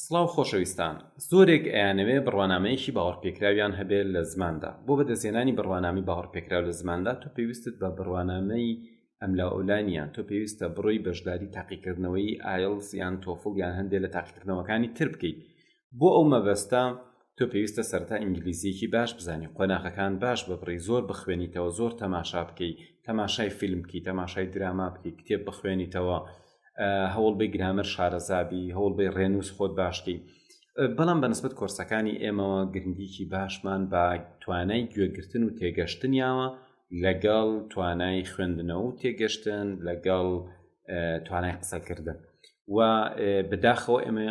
سڵاو خۆشەویستان، زۆرێک ئەیانەوێ بڕوانامەیەکی باوەڕپێکراویان هەبێت لە زماندا. بۆ بەدەستهێنانی بڕوانامی باوەڕپێکراو لە زماندا تۆ پێویستت بە بڕوانامەی ئەملائۆلانیان، تۆ پێویستە بڕۆی بەشداری تاقیکردنەوەی ئایلتس یان تۆفڵ یان هەندێک لە تاقیکردنەوەکانی تر بکەیت. بۆ ئەو مەبەستە تۆ پێویستە سەرەتا ئینگلیزیەکی باش بزانێ، قۆناغەکان باش ببڕی، زۆر بخوێنیتەوە، زۆر تەماشا بکەیت، تەماشای فیلم بکەیت، تەماشای دراما بکەیت، کتێب بخوێنیتەوە، هەوڵ بێ گرامەر شارەزابی، هەوڵ بێ ڕێنووس خۆت باشکەی. بەڵام بەنسبەت کۆرسەکانی ئێمەوە گرنگیکی باشمان بە توانای گوێگرتن و تێگەشتنیاوە لەگەڵ توانای خوێندنەوە و تێگەشتن لەگەڵ توانای قسەکردن. و بەداخەوە ئێمە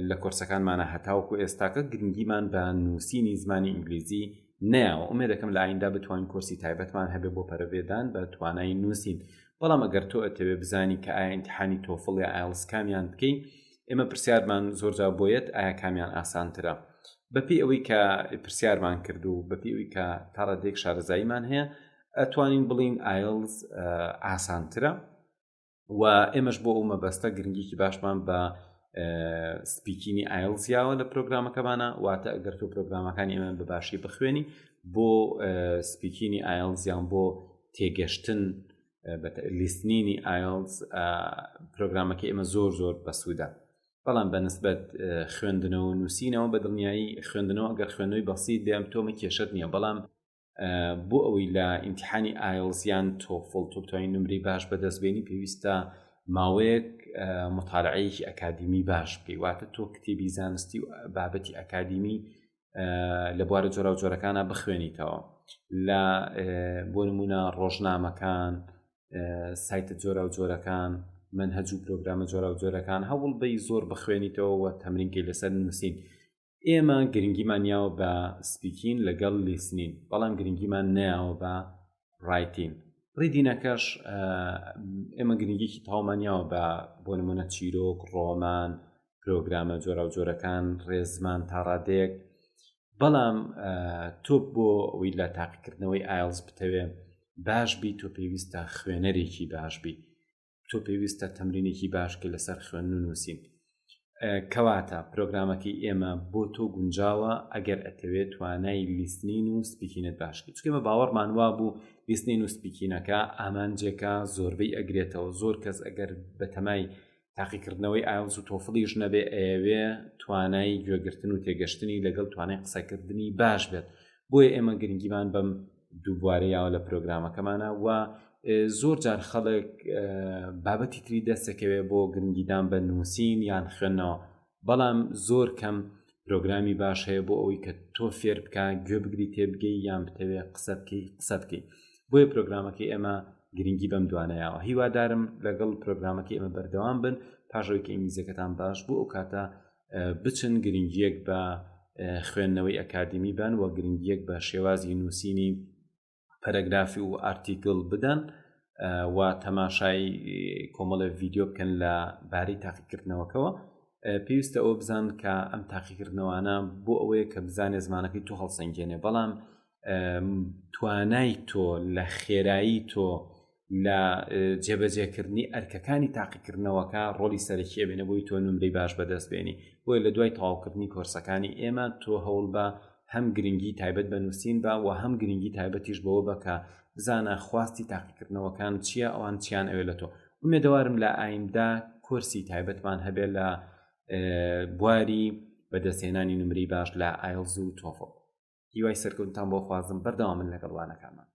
لە کۆرسەکانمانە هەتاوکو ئێستاکە گرنگیمان بە نووسینی زمانی ئینگلیزی نەیەوە. ئومێد دەکەم لە ئایندا بتوانین کۆرسی تایبەتمان هەبێ بۆ پەرەبێدان بە توانای نووسین. بەڵام ئەگەر تۆ ئەتەوێ بزانی کە ئایا ئیمتیحانی تۆفڵ یا ئایلتس کامیان بکەین، ئێمە پرسیارمان زۆرجا بۆیەت ئایا کامیان ئاسانترە. بەپێی ئەوەی کە پرسیارمان کرد و بەپێی ئەوەی کە تا ڕادێک شارەزاییمان هەیە ئەتوانین بڵین ئایلتس ئاسانترە. و ئێمەش بۆ ئەو مەبەستە گرنگیکی باشمان بە سپیکینی ئایلتسیاوە لە پرۆگرامەکەمانە. واتە ئەگەر تۆ پرۆگرامەکانی ئێمە بەباشی بخوێنی بۆ سپیکینی ئایلتس یان بۆ تێگەشتن لیستنینی ئایلتس پرۆگرامەکە ئێمە زۆر بەسوودە. بەڵام بەنسبەت خوێندنەوە و نووسینەوە بەدڵنیایی خوێندنەوە ئەگەر خوێندنەوەی بەسیط دێم تۆمە کێشت نییە. بەڵام بۆ ئەوەی لە ئیمتیحانی ئایلتس یان تۆفڵ تۆ بتوانین نمرەی باش بەدەستبێنی پێویستە ماوەیەک مطالعەیەکی ئەکادیمی باش بکەی. واتە تۆ کتێبی زانستی و بابەتی ئەکادیمی لە بوارە جۆرا و جۆرەکانە بخوێنیتەوە، لە بۆ نمونە ڕۆژنامەکان، سایتە جۆرا و جۆرەکان، منهەج و پرۆگرامە جۆرا و جۆرەکان هەوڵ بەی زۆر بخوێنیتەوە و تەمرینکەی لەسەر نووسین. ئێمە گرنگیمان یاوە بە سپیکین لەگەڵ لیسنین، بەڵام گرنگیمان نەیاوە بە ڕایتین. ڕیدینەکەش ئێمە گرنگیکی تاومانیاوە بە بۆ نمونە چیرۆک، ڕۆمان، پرۆگرامە جۆرا و جۆرەکان، ڕێزمان تا ڕادێک. بەڵام تۆ بۆ ئەوەی لە تاقیکردنەوەی ئایلتس بتەوێ باش بی، تۆ پێویستە خوێنەرێکی باش بی، تۆ پێویستە تەمرینێکی باشکە لەسەر خوێندن و نووسین. کەواتە پرۆگرامەکەی ئێمە بۆ تۆ گونجاوە ئەگەر ئەتەوێت توانای لیستنین و سپیکینت باشکەیت. چونکە ئێمە باوەڕمان وا بوو لیستنین و سپیکینەکە ئامانجێکە زۆربەی ئەگرێتەوە. زۆر کەس ئەگەر بەتەمای تاقیکردنەوەی ئایلتس و تۆفڵیش نەبێ ئەوێ توانای گوێگرتن و تێگەشتنی لەگەڵ توانای قسەکردنی باش بێت. بۆیە ئێمە گرنگیمان بەم دووبارەیاوە لە پرۆگرامەکەمانە. و زۆر جار خەڵک بابەتی تری دەستەکەوێ بۆ گرنگیدان بە نووسین یان خوێندنەوە، بەڵام زۆر کەم پرۆگرامی باش هەیە بۆ ئەوەی کە تۆ فێر بکە، گوێ بگری تێبگەی یان بتەوێ قسە بکەی. بۆیە پرۆگرامەکەی ئێمە گرنگی بەم دوانەیەوە. هیوادارم لەگەڵ پرۆگرامەکەی ئێمە بەردەوام بن پاشەوەی کە ئینگلیزیەکەتان باش بوو ئەو کاتە بچن گرنگیەک بە خوێندنەوەی ئەکادیمی بن و گرنگیەک بە شێوازی نووسینی پەرەگرافی و ئارتیکل بدەن و تەماشای کۆمەڵە ڤیدیۆ بکەن لە بارەی تاقیکردنەوەکەوە. پێویستە ئەوە بزان کە ئەم تاقیکردنەوەانە بۆ ئەوەیە کە بزانێ زمانەکەی تۆ هەڵسەنگێنێ، بەڵام توانای تۆ لە خێرایی تۆ لە جێبەجێکردنی ئەرکەکانی تاقیکردنەوەکە ڕۆلی سەرەکیە بێنە بۆی تۆ نمرەی باش بەدەست بێنی. بۆیە لە دوای تەواوکردنی کۆرسەکانی ئێمە تۆ هەوڵ بە هەم گرنگی تایبەت بە نووسین بە و هەم گرنگی تایبەتیش بەوە بکە بزانە خواستی تاقیکردنەوەکان چییە، ئەوان چیان ئەوێ لە تۆ. ئومێدەوارم لە ئایندا کۆرسی تایبەتمان هەبێت لە بواری بەدەستهێنانی نمرەی باش لە ئایلتس و تۆفڵ. هیوای سەرکەوتنتان بۆ خوازم، بەردەوامن لەگەڵ وانەکانمان.